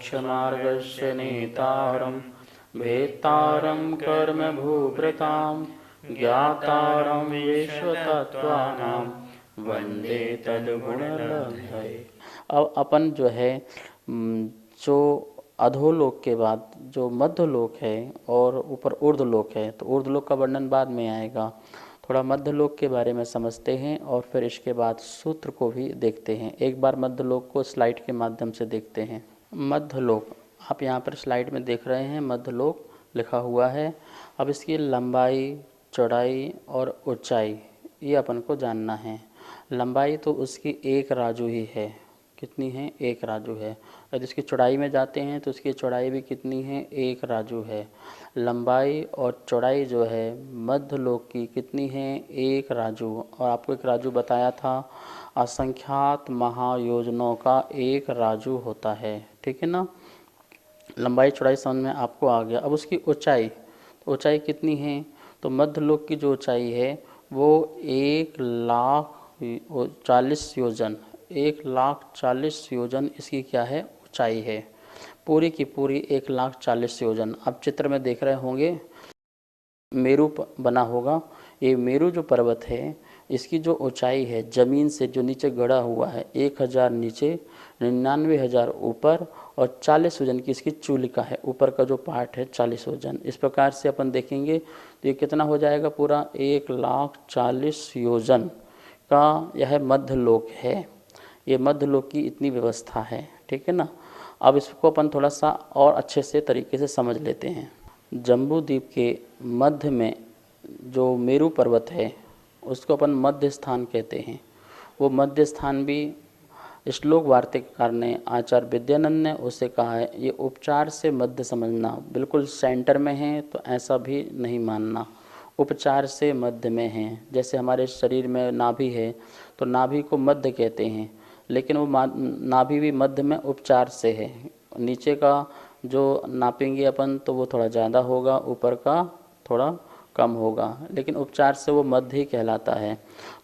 मोक्षमार्गस्य नेतारं भेत्तारं कर्म भूभृतां ज्ञातारं विश्वतत्त्वानां वंदे तद्गुणलब्धये। अब अपन जो है जो अधोलोक के बाद जो मध्यलोक है और ऊपर ऊर्ध्वलोक है, तो ऊर्ध्वलोक का वर्णन बाद में आएगा। थोड़ा मध्यलोक के बारे में समझते हैं और फिर इसके बाद सूत्र को भी देखते हैं। एक बार मध्यलोक को स्लाइड के माध्यम से देखते हैं। मध्यलोक आप यहाँ पर स्लाइड में देख रहे हैं, मध्यलोक लिखा हुआ है। अब इसकी लंबाई, चौड़ाई और ऊंचाई ये अपन को जानना है। लंबाई तो उसकी 1 राजू ही है। कितनी है? 1 राजू है। यदि इसकी चौड़ाई में जाते हैं तो इसकी चौड़ाई भी कितनी है? 1 राजू है। लंबाई और चौड़ाई जो है मध्यलोक की कितनी है? 1 राजू। और आपको 1 राजू बताया था, असंख्यात महायोजनों का 1 राजू होता है। ठीक है ना। लंबाई चौड़ाई समझ में आपको आ गया। अब उसकी ऊंचाई, तो ऊंचाई कितनी है? तो मध्यलोक की जो ऊंचाई है वो 1,40,000 योजन, 1,40,000 योजन इसकी क्या है? ऊंचाई है। पूरी की पूरी 1,40,000 योजन। आप चित्र में देख रहे होंगे मेरू बना होगा। ये मेरू जो पर्वत है इसकी जो ऊंचाई है ज़मीन से जो नीचे गड़ा हुआ है 1,000 नीचे, 99,000 ऊपर और 40 योजन की इसकी चूलिका है। ऊपर का जो पार्ट है 40 योजन। इस प्रकार से अपन देखेंगे तो ये कितना हो जाएगा? पूरा 1,40,000 योजन का यह मध्यलोक है। ये मध्यलोक की इतनी व्यवस्था है। ठीक है ना। अब इसको अपन थोड़ा सा और अच्छे से तरीके से समझ लेते हैं। जम्बू द्वीप के मध्य में जो मेरू पर्वत है उसको अपन मध्य स्थान कहते हैं। वो मध्य स्थान भी श्लोक वार्तिककार ने आचार्य विद्यानंद ने उसे कहा है, ये उपचार से मध्य समझना। बिल्कुल सेंटर में है तो ऐसा भी नहीं मानना, उपचार से मध्य में है। जैसे हमारे शरीर में नाभि है तो नाभि को मध्य कहते हैं, लेकिन वो नाभि भी मध्य में उपचार से है। नीचे का जो नापेंगे अपन तो वो थोड़ा ज़्यादा होगा, ऊपर का थोड़ा कम होगा, लेकिन उपचार से वो मध्य ही कहलाता है।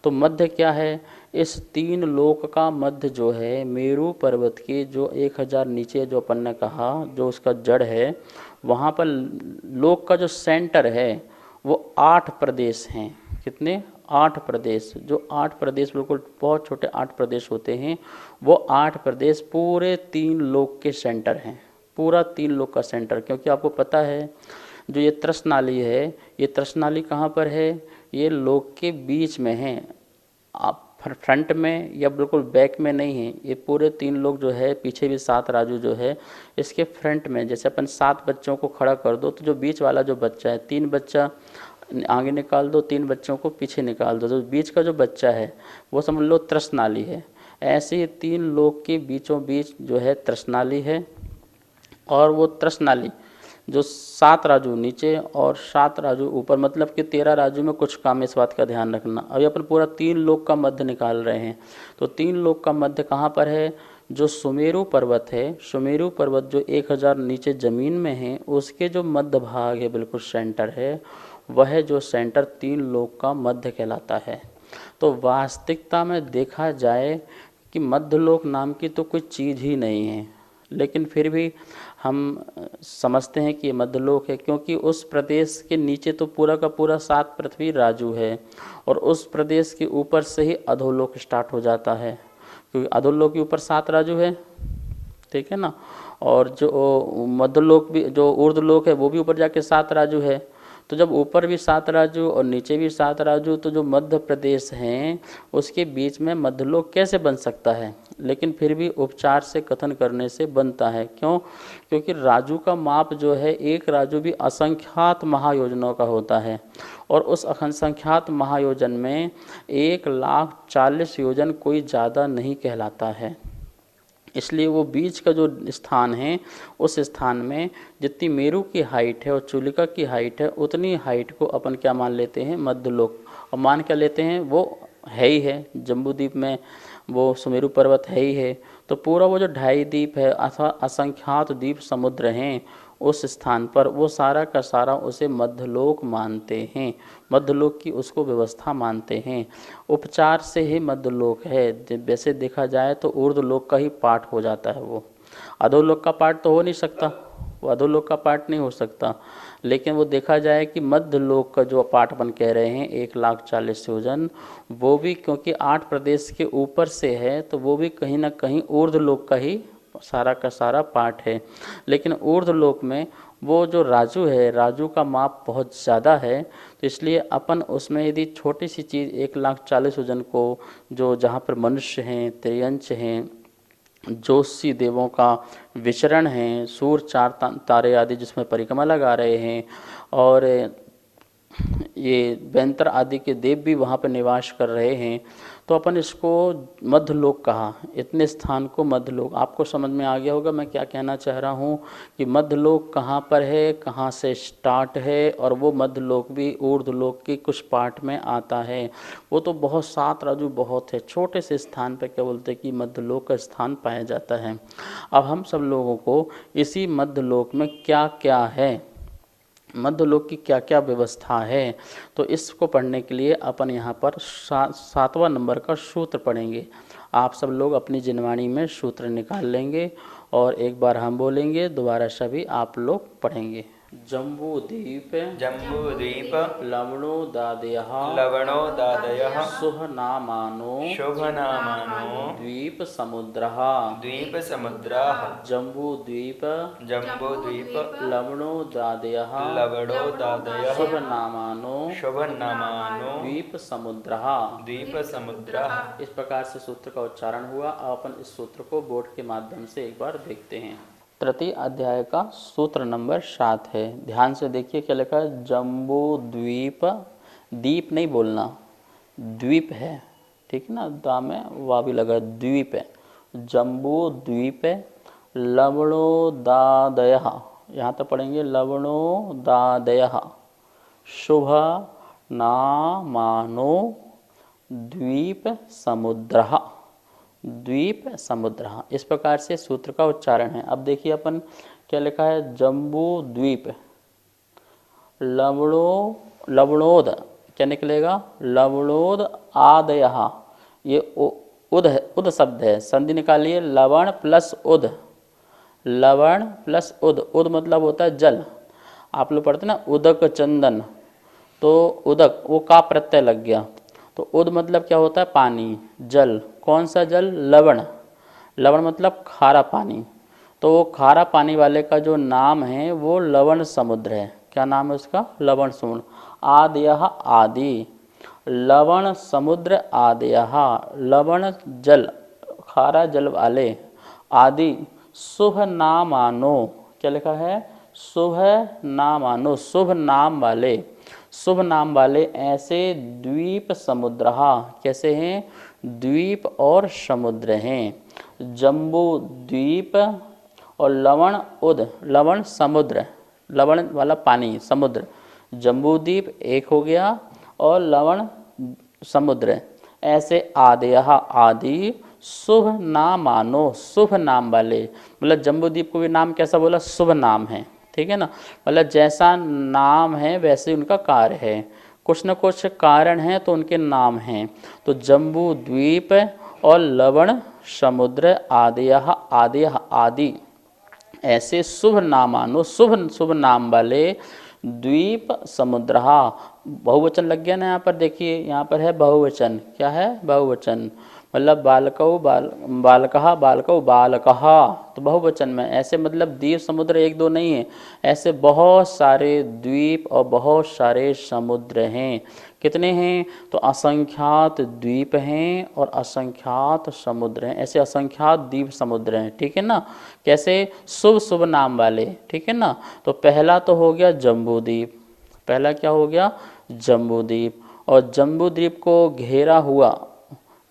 तो मध्य क्या है? इस 3 लोक का मध्य जो है मेरू पर्वत की जो 1,000 नीचे जो अपन ने कहा जो उसका जड़ है, वहाँ पर लोक का जो सेंटर है वो 8 प्रदेश हैं। कितने? 8 प्रदेश। जो 8 प्रदेश बिल्कुल बहुत छोटे 8 प्रदेश होते हैं, वो 8 प्रदेश पूरे 3 लोक के सेंटर हैं। पूरा 3 लोक का सेंटर। क्योंकि आपको पता है जो ये त्रसनाली है, ये त्रसनाली कहाँ पर है? ये लोक के बीच में है। आप फ्रंट में या बिल्कुल बैक में नहीं है। ये पूरे 3 लोग जो है, पीछे भी 7 राजू जो है इसके फ्रंट में। जैसे अपन 7 बच्चों को खड़ा कर दो तो जो बीच वाला जो बच्चा है, 3 बच्चा आगे निकाल दो, 3 बच्चों को पीछे निकाल दो, तो बीच का जो बच्चा है वो समझ लो त्रसनाली है। ऐसे ही 3 लोग के बीचों बीच जो है त्रसनाली है। और वो त्रसनाली जो 7 राजू नीचे और 7 राजू ऊपर, मतलब कि 13 राजू में कुछ काम, इस बात का ध्यान रखना। अभी अपन पूरा 3 लोक का मध्य निकाल रहे हैं। तो 3 लोक का मध्य कहाँ पर है? जो सुमेरु पर्वत है, सुमेरु पर्वत जो 1,000 नीचे ज़मीन में है, उसके जो मध्य भाग है, बिल्कुल सेंटर है, वह जो सेंटर 3 लोक का मध्य कहलाता है। तो वास्तविकता में देखा जाए कि मध्यलोक नाम की तो कोई चीज़ ही नहीं है, लेकिन फिर भी हम समझते हैं कि ये मध्यलोक है, क्योंकि उस प्रदेश के नीचे तो पूरा का पूरा 7 पृथ्वी राजू है और उस प्रदेश के ऊपर से ही अधोलोक स्टार्ट हो जाता है, क्योंकि अधोलोक के ऊपर 7 राजू है। ठीक है ना। और जो मध्यलोक भी, जो ऊर्ध्वलोक है, वो भी ऊपर जाके 7 राजू है। तो जब ऊपर भी 7 राजू और नीचे भी 7 राजू, तो जो मध्य प्रदेश हैं उसके बीच में मध्यलोक कैसे बन सकता है? लेकिन फिर भी उपचार से कथन करने से बनता है। क्यों? क्योंकि राजू का माप जो है, एक राजू भी असंख्यात महायोजनों का होता है और उस असंख्यात महायोजन में 1,40,000 योजन कोई ज़्यादा नहीं कहलाता है। इसलिए वो बीच का जो स्थान है, उस स्थान में जितनी मेरू की हाइट है और चूलिका की हाइट है, उतनी हाइट को अपन क्या मान लेते हैं? मध्यलोक। और मान क्या लेते हैं? वो है ही है। जम्बू द्वीप में वो सुमेरु पर्वत है ही है। तो पूरा वो जो 2.5 द्वीप है अथवा असंख्यात द्वीप समुद्र हैं, उस स्थान पर वो सारा का सारा उसे मध्यलोक मानते हैं। मध्यलोक की उसको व्यवस्था मानते हैं। उपचार से ही मध्यलोक है। वैसे देखा जाए तो ऊर्ध्वलोक का ही पार्ट हो जाता है वो। अधोलोक का पार्ट तो हो नहीं सकता, वो अधोलोक का पार्ट नहीं हो सकता। लेकिन वो देखा जाए कि मध्यलोक का जो पार्ट अपन कह रहे हैं 1,40,000 योजन, वो भी क्योंकि 8 प्रदेश के ऊपर से है तो वो भी कहीं ना कहीं ऊर्ध्वलोक का ही सारा का सारा पार्ट है। लेकिन ऊर्ध्वलोक में वो जो राजू है, राजू का माप बहुत ज़्यादा है, तो इसलिए अपन उसमें यदि छोटी सी चीज़ 1,40,000 योजन को, जो जहाँ पर मनुष्य हैं, त्रियंच हैं, ज्योतिषी देवों का विचरण है, सूर्य, चार तारे आदि जिसमें परिक्रमा लगा रहे हैं, और ये बैंतर आदि के देव भी वहाँ पर निवास कर रहे हैं, तो अपन इसको मध्यलोक कहा। इतने स्थान को मध्यलोक, आपको समझ में आ गया होगा मैं क्या कहना चाह रहा हूँ कि मध्यलोक कहाँ पर है, कहाँ से स्टार्ट है, और वो मध्यलोक भी ऊर्ध्वलोक की कुछ पार्ट में आता है। वो तो बहुत सात राजू बहुत है, छोटे से स्थान पर क्या बोलते हैं कि मध्यलोक का स्थान पाया जाता है। अब हम सब लोगों को इसी मध्यलोक में क्या क्या है, मध्यलोक की क्या क्या व्यवस्था है, तो इसको पढ़ने के लिए अपन यहाँ पर 7वां नंबर का सूत्र पढ़ेंगे। आप सब लोग अपनी जिनवाणी में सूत्र निकाल लेंगे और एक बार हम बोलेंगे, दोबारा सभी आप लोग पढ़ेंगे। जम्बूद्वीप जम्बूद्वीप लवणोदादयः लवणोदादयः शुभनामानो शुभनामानो द्वीपसमुद्रः द्वीपसमुद्राः जम्बूद्वीप जम्बूद्वीप लवणोदादयः लवणोदादयः शुभनामानो शुभनामानो द्वीपसमुद्रः द्वीपसमुद्राः। इस प्रकार से सूत्र का उच्चारण हुआ। अब अपन इस सूत्र को बोर्ड के माध्यम से एक बार देखते हैं। तृतीय अध्याय का सूत्र नंबर 7 है। ध्यान से देखिए क्या लिखा है, जम्बू द्वीप, दीप नहीं बोलना, द्वीप है, ठीक है ना, दा में वा भी लगा, द्वीप है। जम्बू द्वीप लवणोदादयः, यहाँ तक पढ़ेंगे, लवणोदादयः शुभ नामानो द्वीप समुद्रः, द्वीप समुद्र। इस प्रकार से सूत्र का उच्चारण है। अब देखिए अपन क्या लिखा है, जम्बू द्वीप लवणोद क्या निकलेगा, लवणोद आदयः, ये उद है, उद शब्द है, संधि निकालिए, लवण प्लस उद, लवण प्लस उद, उद मतलब होता है जल। आप लोग पढ़ते ना उदक चंदन, तो उदक वो का प्रत्यय लग गया, तो उद मतलब क्या होता है, पानी, जल। कौन सा जल, लवण, लवण मतलब खारा पानी। तो वो खारा पानी वाले का जो नाम है वो लवण समुद्र है। क्या नाम है उसका, लवण समुद्र। आदयः आदि, लवण समुद्र आदयः, लवण जल, खारा जल वाले, आदि शुभ नामानो, क्या लिखा है, शुभ नामानो, शुभ नाम वाले, शुभ नाम वाले ऐसे द्वीप समुद्र, कैसे हैं, द्वीप और समुद्र हैं। जम्बू द्वीप और लवण उद, लवण समुद्र, लवण वाला पानी समुद्र, जम्बू द्वीप एक हो गया, और लवण समुद्र ऐसे आदयः आदि शुभ नामानो, शुभ नाम वाले, मतलब जम्बू द्वीप को भी नाम कैसा बोला, शुभ नाम है, ठीक है ना, मतलब जैसा नाम है वैसे उनका कार्य है, कुछ न कुछ कारण है तो उनके नाम हैं। तो जम्बू द्वीप और लवण समुद्र आदयः आदयः आदि ऐसे शुभ नामानो, शुभ शुभ नाम वाले द्वीप समुद्र, बहुवचन लग गया ना यहाँ पर, देखिए यहाँ पर है बहुवचन, क्या है, बहुवचन, मतलब बालकौ बालकः बालकौ बालकः, तो बहुवचन में। ऐसे मतलब द्वीप समुद्र एक दो नहीं है, ऐसे बहुत सारे द्वीप और बहुत सारे समुद्र हैं। कितने हैं, तो असंख्यात द्वीप हैं और असंख्यात समुद्र हैं, ऐसे असंख्यात द्वीप समुद्र हैं, ठीक है ना। कैसे, शुभ शुभ नाम वाले, ठीक है ना। तो पहला तो हो गया जम्बू द्वीप, पहला क्या हो गया, जम्बू द्वीप, और जम्बू द्वीप को घेरा हुआ,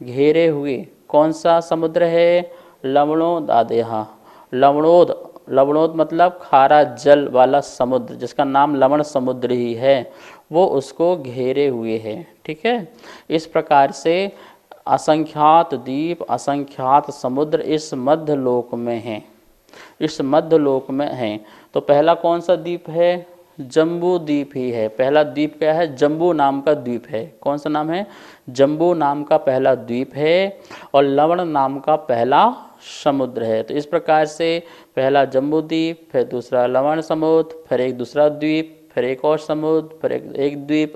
घेरे हुए कौन सा समुद्र है, लवणोदादयः, लवणोद, लवणोद मतलब खारा जल वाला समुद्र, जिसका नाम लवण समुद्र ही है, वो उसको घेरे हुए है, ठीक है। इस प्रकार से असंख्यात द्वीप, असंख्यात समुद्र इस मध्यलोक में हैं, इस मध्यलोक में हैं। तो पहला कौन सा द्वीप है, जम्बू द्वीप ही है। पहला द्वीप क्या है? जम्बू नाम का द्वीप है। कौन सा नाम है? जम्बू नाम का पहला द्वीप है और लवण नाम का पहला समुद्र है। तो इस प्रकार से पहला जम्बू द्वीप, फिर दूसरा लवण समुद्र, फिर एक दूसरा द्वीप, फिर एक और समुद्र, फिर एक द्वीप,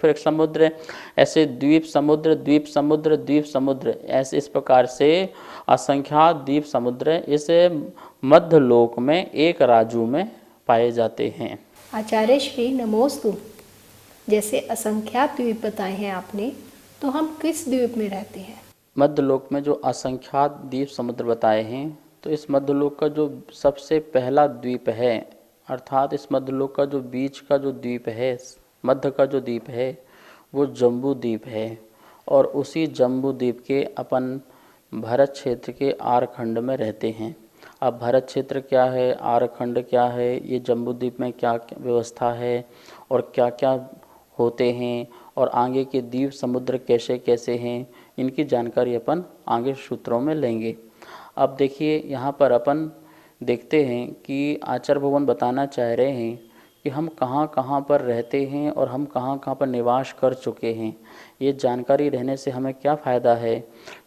फिर एक समुद्र, ऐसे द्वीप समुद्र द्वीप समुद्र द्वीप समुद्र, ऐसे इस प्रकार से असंख्यात द्वीप समुद्र इस मध्य लोक में एक राजू में पाए जाते हैं। आचार्य श्री नमोस्तु। जैसे असंख्यात द्वीप बताए हैं आपने, तो हम किस द्वीप में रहते हैं? मध्यलोक में जो असंख्यात द्वीप समुद्र बताए हैं, तो इस मध्यलोक का जो सबसे पहला द्वीप है, अर्थात इस मध्यलोक का जो बीच का जो द्वीप है, मध्य का जो द्वीप है, वो जम्बू द्वीप है। और उसी जम्बू द्वीप के अपन भारत क्षेत्र के आरखंड में रहते हैं। अब भारत क्षेत्र क्या है, आरखंड क्या है, ये जम्बू द्वीप में क्या क्या व्यवस्था है और क्या क्या होते हैं, और आगे के द्वीप समुद्र कैसे कैसे हैं, इनकी जानकारी अपन आगे सूत्रों में लेंगे। अब देखिए यहाँ पर अपन देखते हैं कि आचार्य भगवान बताना चाह रहे हैं कि हम कहाँ कहाँ पर रहते हैं और हम कहाँ कहाँ पर निवास कर चुके हैं। ये जानकारी रहने से हमें क्या फ़ायदा है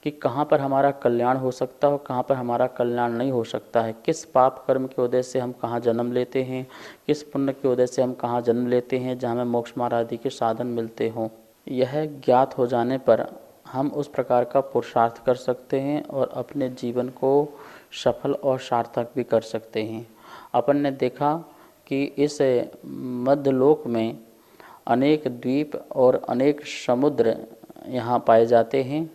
कि कहाँ पर हमारा कल्याण हो सकता है और कहाँ पर हमारा कल्याण नहीं हो सकता है। किस पाप कर्म के उदय से हम कहाँ जन्म लेते हैं, किस पुण्य के उदय से हम कहाँ जन्म लेते हैं जहाँ हमें मोक्ष मार्ग आदि के साधन मिलते हों। यह ज्ञात हो जाने पर हम उस प्रकार का पुरुषार्थ कर सकते हैं और अपने जीवन को सफल और सार्थक भी कर सकते हैं। अपन ने देखा कि इस मध्यलोक में अनेक द्वीप और अनेक समुद्र यहाँ पाए जाते हैं।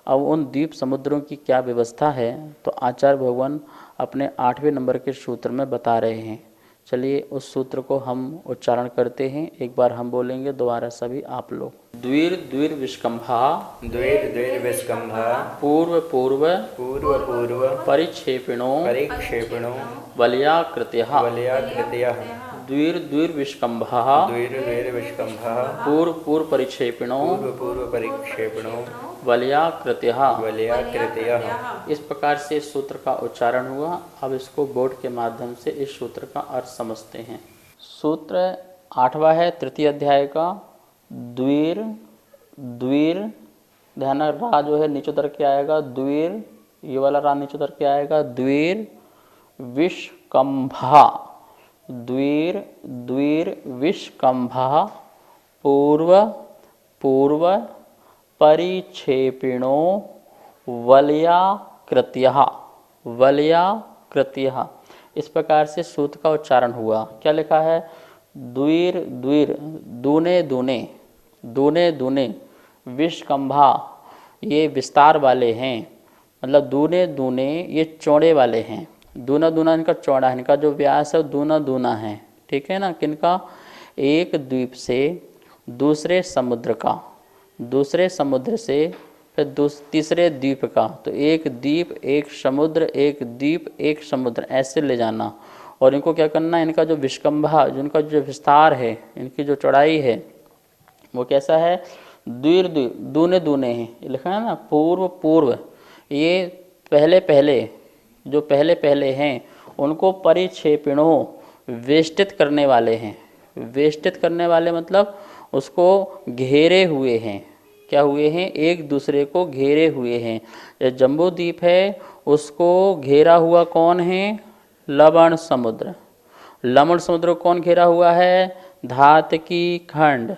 अब उन द्वीप समुद्रों की क्या व्यवस्था है, तो आचार्य भगवान अपने 8वें नंबर के सूत्र में बता रहे हैं। चलिए उस सूत्र को हम उच्चारण करते हैं। एक बार हम बोलेंगे, दोबारा सभी आप लोग। द्विर द्विर विस्कंभा, द्वैर द्वैर विस्कंभा, पूर्व पूर्व पूर्व पूर्व परिक्षेपिणो परिक्षेपणो वलयाकृत्यः, वलयाकृतयः, द्विर द्विर विस्कंभा, द्वैर द्वैर विस्कंभः, पूर्व पूर्व परिक्षेपिणो पूर्व पूर्व परिक्षेपणो वलयाकृत्यः। वलयाकृतयः। इस प्रकार से इस सूत्र का उच्चारण हुआ। अब इसको बोर्ड के माध्यम से इस सूत्र का अर्थ समझते हैं। सूत्र 8वां है तृतीय अध्याय का। द्विर द्विर, ध्यान रा जो है नीचे उतर के आएगा, द्विर, ये वाला रा नीचे उतर के आएगा, द्विर विष्कंभा, द्विर द्विर विष्कंभा, पूर्व पूर्व परिक्षेपिणो वलयाकृत्यः, वलयाकृत्यः। इस प्रकार से सूत्र का उच्चारण हुआ। क्या लिखा है? द्विर द्विर, दूने दूने, दूने दूने, विष्कंभा, ये विस्तार वाले हैं, मतलब दूने दूने ये चौड़े वाले हैं। दूना दूना इनका चौड़ा है, इनका जो व्यास है वो दूना दूना है। ठीक है ना? किनका? एक द्वीप से दूसरे समुद्र का, दूसरे समुद्र से फिर तीसरे द्वीप का। तो एक द्वीप एक समुद्र, एक द्वीप एक समुद्र, ऐसे ले जाना। और इनको क्या करना है? इनका जो विष्कंभा, जिनका जो विस्तार है, इनकी जो चौड़ाई है, वो कैसा है? द्विर द्विर, दूने दूने हैं। ये लिखा है ना, पूर्व पूर्व, ये पहले पहले, जो पहले पहले हैं उनको परिक्षेपिणो, वेष्टित करने वाले हैं। वेष्टित करने वाले मतलब उसको घेरे हुए हैं। क्या हुए हैं? एक दूसरे को घेरे हुए हैं। जो जम्बू द्वीप है उसको घेरा हुआ कौन है? लवण समुद्र। लवण समुद्र को कौन घेरा हुआ है? धातकी खंड।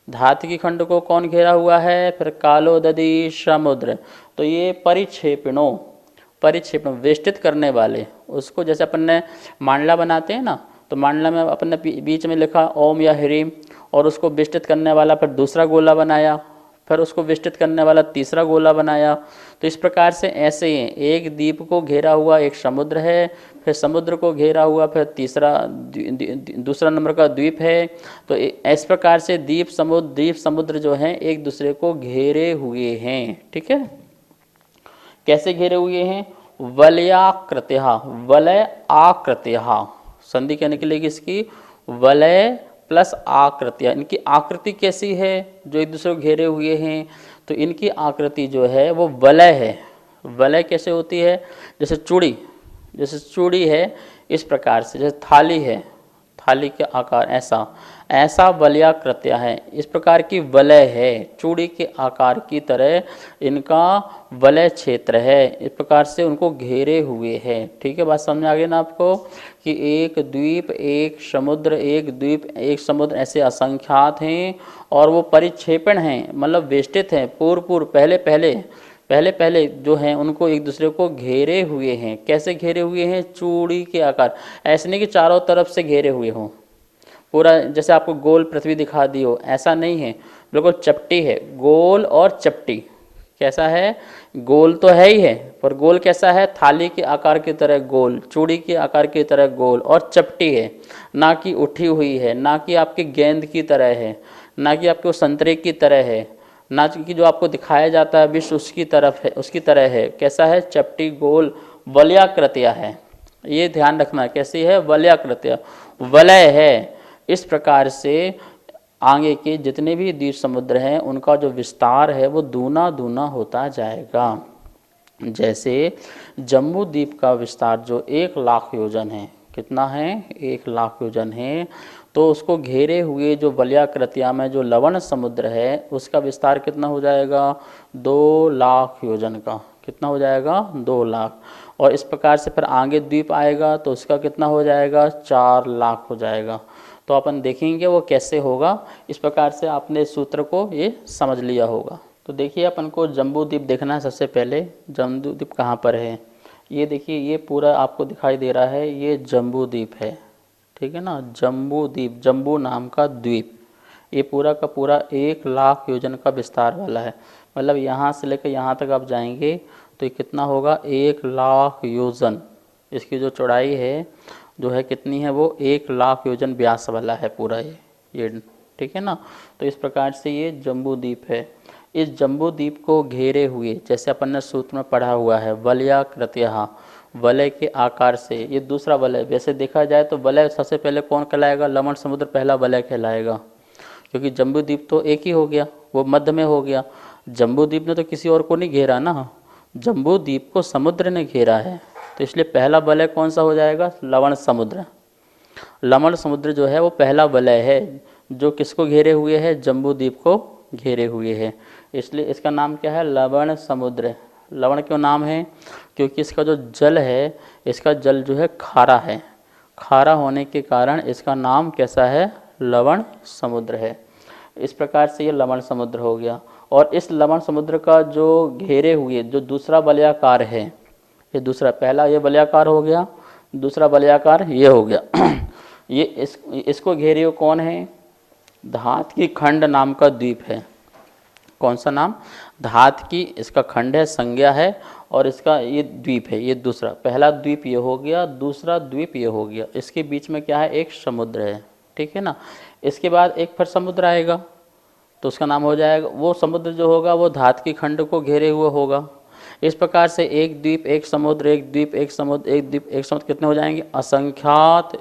धातकी खंड को कौन घेरा हुआ है? फिर कालोददी समुद्र। तो ये परिक्षेपणों, परिक्षेपण वेष्टित करने वाले, उसको जैसे अपन ने मांडला बनाते हैं ना, तो मांडला में अपन ने बीच में लिखा ओम या ह्रीम, और उसको विष्टित करने वाला फिर दूसरा गोला बनाया, फिर उसको विष्टित करने वाला तीसरा गोला बनाया। तो इस प्रकार से ऐसे ही एक द्वीप को घेरा हुआ एक समुद्र है, फिर समुद्र को घेरा हुआ फिर तीसरा दूसरा नंबर का द्वीप है। तो इस प्रकार से द्वीप समुद्र जो हैं एक दूसरे को घेरे हुए हैं। ठीक है? कैसे घेरे हुए हैं? वलयाकृत्यः, वलय आकृत्यः, संधि क्या निकलेगी इसकी? वलय प्लस आकृतियाँ। इनकी आकृति कैसी है? जो एक दूसरे को घेरे हुए हैं, तो इनकी आकृति जो है वो वलय है। वलय कैसे होती है? जैसे चूड़ी, जैसे चूड़ी है इस प्रकार से, जैसे थाली है, थाली के आकार ऐसा ऐसा वलयाकृत्य है। इस प्रकार की वलय है, चूड़ी के आकार की तरह इनका वलय क्षेत्र है, इस प्रकार से उनको घेरे हुए है। ठीक है, बात समझ आ गई ना आपको कि एक द्वीप, एक समुद्र, एक द्वीप, एक समुद्र ऐसे असंख्यात हैं और वो परिक्षेपण हैं, मतलब वेष्टित हैं, पूर्व पहले पहले जो हैं उनको एक दूसरे को घेरे हुए हैं। कैसे घेरे हुए हैं? चूड़ी के आकार, ऐसे नहीं कि चारों तरफ से घेरे हुए हों, पूरा जैसे आपको गोल पृथ्वी दिखा दी हो, ऐसा नहीं है, बिल्कुल चपटी है, गोल और चपटी। कैसा है? गोल तो है ही है, पर गोल कैसा है? थाली के आकार की तरह गोल, चूड़ी के आकार की तरह गोल और चपटी है, ना कि उठी हुई है, ना कि आपकी गेंद की तरह है, ना कि आपके संतरे की तरह है, ना कि जो आपको दिखाया जाता है विश्व उसकी तरफ है, उसकी तरह है। कैसा है? चपटी, गोल, वलयाकृत्य है। ये ध्यान रखना, कैसी है? वलयाकृत्य, वलय है। इस प्रकार से आगे के जितने भी द्वीप समुद्र हैं उनका जो विस्तार है वो दूना दूना होता जाएगा। जैसे जम्बू द्वीप का विस्तार जो 1 लाख योजन है, कितना है? 1 लाख योजन है, तो उसको घेरे हुए जो वलयाकृत्या में जो लवण समुद्र है उसका विस्तार कितना हो जाएगा? 2 लाख योजन का। कितना हो जाएगा? 2 लाख। और इस प्रकार से फिर आगे द्वीप आएगा तो उसका कितना हो जाएगा? 4 लाख हो जाएगा। तो अपन देखेंगे वो कैसे होगा। इस प्रकार से आपने इस सूत्र को ये समझ लिया होगा। तो देखिए अपन को जम्बू द्वीप देखना है। सबसे पहले जम्बू द्वीप कहाँ पर है? ये देखिए, ये पूरा आपको दिखाई दे रहा है, ये जम्बू द्वीप है। ठीक है ना, जम्बू द्वीप, जम्बू नाम का द्वीप, ये पूरा का पूरा 1 लाख योजन का विस्तार वाला है। मतलब यहाँ से लेकर यहाँ तक आप जाएंगे तो ये कितना होगा? 1 लाख योजन। इसकी जो चौड़ाई है जो है कितनी है? वो 1 लाख योजन व्यास वाला है पूरा ये। ठीक है ना। तो इस प्रकार से ये जम्बू द्वीप है। इस जम्बू द्वीप को घेरे हुए, जैसे अपन ने सूत्र में पढ़ा हुआ है, वलयाकृत्य, वलय के आकार से, ये दूसरा वलय। वैसे देखा जाए तो वलय सबसे पहले कौन कहलाएगा? लवण समुद्र पहला वलय कहलाएगा, क्योंकि जम्बू द्वीप तो एक ही हो गया, वो मध्य में हो गया। जम्बू द्वीप ने तो किसी और को नहीं घेरा ना, जम्बू द्वीप को समुद्र ने घेरा है, तो इसलिए पहला वलय कौन सा हो जाएगा? लवण समुद्र। लवण समुद्र जो है वो पहला वलय है, जो किसको घेरे हुए है? जम्बू द्वीप को घेरे हुए है। इसलिए इसका नाम क्या है? लवण समुद्र। लवण क्यों नाम है? क्योंकि इसका जो जल है, इसका जल जो है खारा है, खारा होने के कारण इसका नाम कैसा है? लवण समुद्र है। इस प्रकार से ये लवण समुद्र हो गया। और इस लवण समुद्र का जो घेरे हुए जो दूसरा वलयाकार है, ये दूसरा, पहला ये वलयाकार हो गया, दूसरा वलयाकार ये हो गया। ये इसको घेरे हुए कौन है? धातकी खंड नाम का द्वीप है। कौन सा नाम? धातकी, इसका खंड है, संज्ञा है, और इसका ये द्वीप है, ये दूसरा। पहला द्वीप ये हो गया, दूसरा द्वीप ये हो गया। इसके बीच में क्या है? एक समुद्र है। ठीक है ना। इसके बाद एक फिर समुद्र आएगा तो उसका नाम हो जाएगा, वो समुद्र जो होगा वो धातकी खंड को घेरे हुए होगा। इस प्रकार से एक द्वीप, एक समुद्र, एक द्वीप, एक समुद्र, एक द्वीप, एक समुद्र, कितने हो जाएंगे? असंख्यात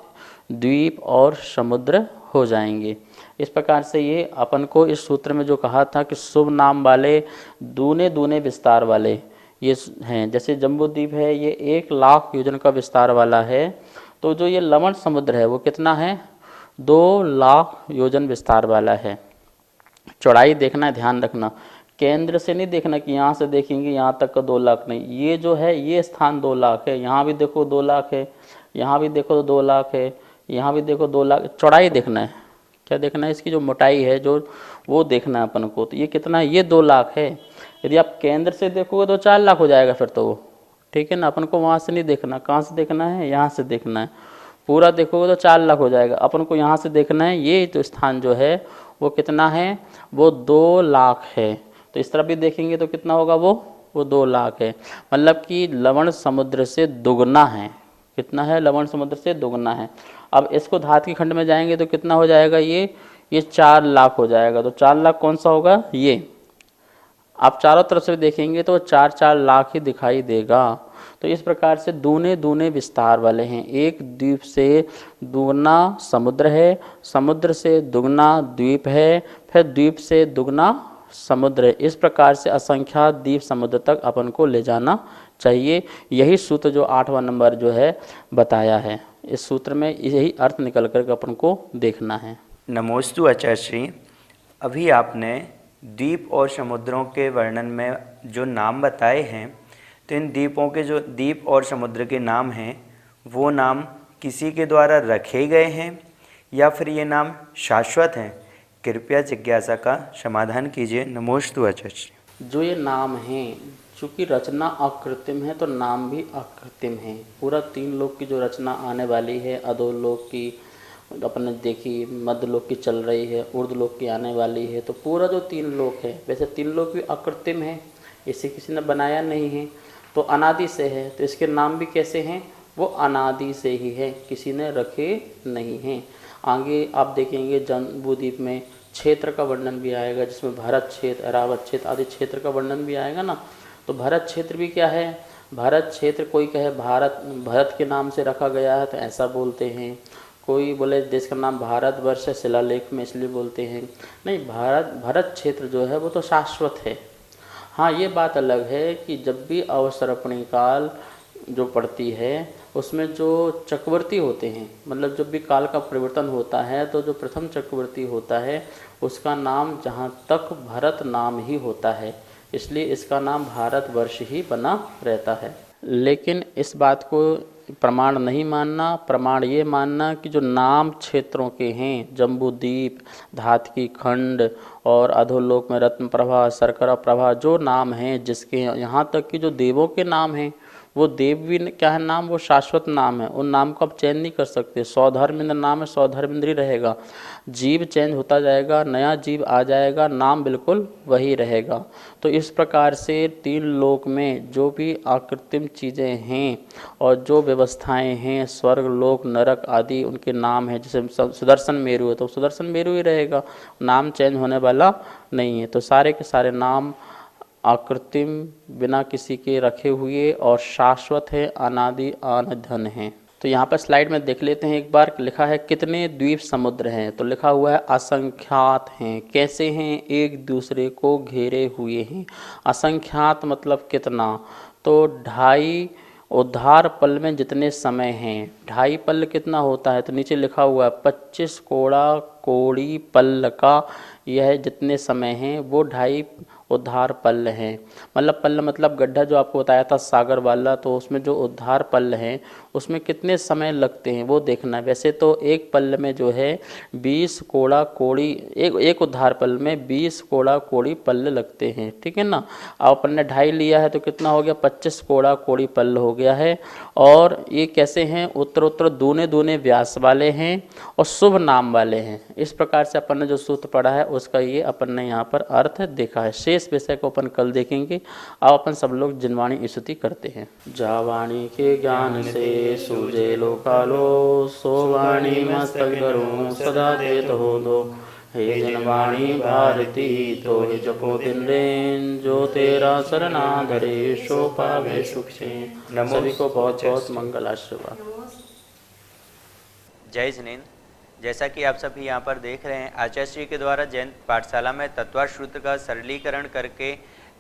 द्वीप और समुद्र हो जाएंगे। इस प्रकार से ये अपन को इस सूत्र में जो कहा था कि शुभ नाम वाले दूने दूने विस्तार वाले ये हैं। जैसे जम्बू द्वीप है, ये 1 लाख योजन का विस्तार वाला है, तो जो ये लवण समुद्र है वो कितना है? 2 लाख योजन विस्तार वाला है। चौड़ाई देखना है, ध्यान रखना, केंद्र से नहीं देखना कि यहाँ से देखेंगे यहाँ तक का 2 लाख, नहीं। ये जो है ये स्थान 2 लाख है, यहाँ भी देखो 2 लाख है, यहाँ भी देखो 2 लाख है, यहाँ भी देखो 2 लाख। चौड़ाई देखना है, क्या देखना है? इसकी जो मोटाई है जो वो देखना है अपन को। तो ये कितना है? ये 2 लाख है। यदि आप केंद्र से देखोगे तो 4 लाख हो जाएगा फिर तो वो। ठीक है ना। अपन को वहाँ से नहीं देखना, कहाँ से देखना है? यहाँ से देखना है। पूरा देखोगे तो 4 लाख हो जाएगा। अपन को यहाँ से देखना है, ये तो स्थान जो है वो कितना है? वो 2 लाख है। तो इस तरफ भी देखेंगे तो कितना होगा? वो 2 लाख है। मतलब कि लवण समुद्र से दुगना है। कितना है? लवण समुद्र से दुगना है। अब इसको धातकी खंड में जाएंगे तो कितना हो जाएगा? ये 4 लाख हो जाएगा। तो 4 लाख कौन सा होगा? ये। आप चारों तरफ से देखेंगे तो 4 लाख ही दिखाई देगा। तो इस प्रकार से दूने दूने विस्तार वाले हैं। एक द्वीप से दुगना समुद्र है, समुद्र से दुगना द्वीप है, फिर द्वीप से दुगना समुद्र है। इस प्रकार से असंख्यात द्वीप समुद्र तक अपन को ले जाना चाहिए। यही सूत्र जो 8वां नंबर जो है बताया है, इस सूत्र में यही अर्थ निकल कर अपन को देखना है। नमोस्तु आचार्य श्री। अभी आपने द्वीप और समुद्रों के वर्णन में जो नाम बताए हैं, तो इन द्वीपों के जो द्वीप और समुद्र के नाम हैं वो नाम किसी के द्वारा रखे गए हैं या फिर ये नाम शाश्वत हैं? कृपया जिज्ञासा का समाधान कीजिए। नमोस्तु आचार्य श्री। जो ये नाम हैं, चूँकि रचना अकृत्रिम है तो नाम भी अकृत्रिम है। पूरा 3 लोक की जो रचना आने वाली है, अधोलोक की अपने देखी, मध्य लोक की चल रही है, ऊर्ध्व लोक की आने वाली है, तो पूरा जो 3 लोक है, वैसे 3 लोक भी अकृत्रिम है, इसे किसी ने बनाया नहीं है, तो अनादि से है। तो इसके नाम भी कैसे हैं? वो अनादि से ही है, किसी ने रखे नहीं हैं। आगे आप देखेंगे जम्बूद्वीप में क्षेत्र का वर्णन भी आएगा, जिसमें भारत क्षेत्र, अरावत क्षेत्र आदि क्षेत्र का वर्णन भी आएगा ना। तो भारत क्षेत्र भी क्या है? भारत क्षेत्र कोई कहे भारत के नाम से रखा गया है तो ऐसा बोलते हैं, कोई बोले देश का नाम भारतवर्ष है शिलालेख में इसलिए बोलते हैं। नहीं, भारत क्षेत्र जो है वो तो शाश्वत है। हाँ, ये बात अलग है कि जब भी अवसर्पणी काल जो पड़ती है उसमें जो चक्रवर्ती होते हैं, मतलब जब भी काल का परिवर्तन होता है तो जो प्रथम चक्रवर्ती होता है उसका नाम जहाँ तक भरत नाम ही होता है, इसलिए इसका नाम भारतवर्ष ही बना रहता है। लेकिन इस बात को प्रमाण नहीं मानना, प्रमाण ये मानना कि जो नाम क्षेत्रों के हैं, जम्बूद्वीप, धातकी खंड और अधोलोक में रत्न प्रभा, शर्करा प्रभा, जो नाम हैं जिसके यहाँ तक कि जो देवों के नाम हैं, वो देव भी क्या है नाम, वो शाश्वत नाम है, उन नाम को आप चेंज नहीं कर सकते। सौधर्मेंद्र नाम है, सौधर्मेंद्र ही रहेगा। जीव चेंज होता जाएगा, नया जीव आ जाएगा, नाम बिल्कुल वही रहेगा। तो इस प्रकार से 3 लोक में जो भी आकृत्रिम चीज़ें हैं और जो व्यवस्थाएं हैं, स्वर्ग लोक नरक आदि, उनके नाम हैं। जैसे सुदर्शन मेरु है तो सुदर्शन मेरु ही रहेगा, नाम चेंज होने वाला नहीं है। तो सारे के सारे नाम आकृत्रिम, बिना किसी के रखे हुए और शाश्वत है, अनादि अनधन है। तो यहाँ पर स्लाइड में देख लेते हैं एक बार, लिखा है कितने द्वीप समुद्र हैं, तो लिखा हुआ है असंख्यात हैं। कैसे हैं? एक दूसरे को घेरे हुए हैं। असंख्यात मतलब कितना, तो 2.5 उद्धार पल में जितने समय हैं, 2.5 पल कितना होता है, तो नीचे लिखा हुआ है 25 कोड़ा कोड़ी पल का, यह जितने समय हैं वो 2.5 उद्धार पल्ल हैं। मतलब पल्ल मतलब गड्ढा जो आपको बताया था सागर वाला, तो उसमें जो उद्धार पल्ल हैं उसमें कितने समय लगते हैं वो देखना है। वैसे तो एक पल्ल में जो है 20 कोड़ा कोड़ी, एक उद्धार पल्ल में 20 कोड़ा कोड़ी पल्ल लगते हैं, ठीक है ना। अब अपन ने 2.5 लिया है तो कितना हो गया, 25 कोड़ा कोड़ी पल्ल हो गया है। और ये कैसे हैं, उत्तर दूने दूने व्यास वाले हैं और शुभ नाम वाले हैं। इस प्रकार से अपन ने जो सूत्र पढ़ा है उसका ये अपन ने यहाँ पर अर्थ देखा है। शेष विषय को अपन कल देखेंगे। अब अपन सब लोग जिनवाणी स्तुति करते हैं। जा वाणी के ज्ञान से सूझे लोकालो, सो वाणी मस्तक धरो सदा देत हो दो। हे जिनवाणी भारती तो ही जपो दिन रेन, जो तेरा शरणा धरे सो पावे सुख चैन। सभी को बहुत बहुत मंगल आशीर्वाद। जय जिनेन्द्र। जैसा कि आप सभी यहाँ पर देख रहे हैं, आचार्य श्री के द्वारा जैन पाठशाला में तत्वार्थ सूत्र का सरलीकरण करके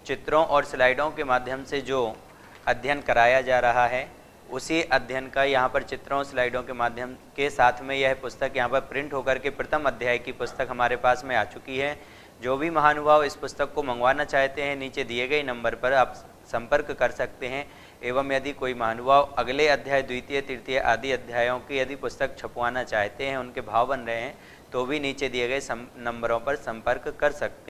चित्रों और स्लाइडों के माध्यम से जो अध्ययन कराया जा रहा है, उसी अध्ययन का यहाँ पर चित्रों स्लाइडों के माध्यम के साथ में यह पुस्तक यहाँ पर प्रिंट होकर के प्रथम अध्याय की पुस्तक हमारे पास में आ चुकी है। जो भी महानुभाव इस पुस्तक को मंगवाना चाहते हैं, नीचे दिए गए नंबर पर आप संपर्क कर सकते हैं। एवं यदि कोई महानुभाव अगले अध्याय, द्वितीय, तृतीय आदि अध्यायों की यदि पुस्तक छपवाना चाहते हैं, उनके भाव बन रहे हैं, तो भी नीचे दिए गए नंबरों पर संपर्क कर सकते हैं।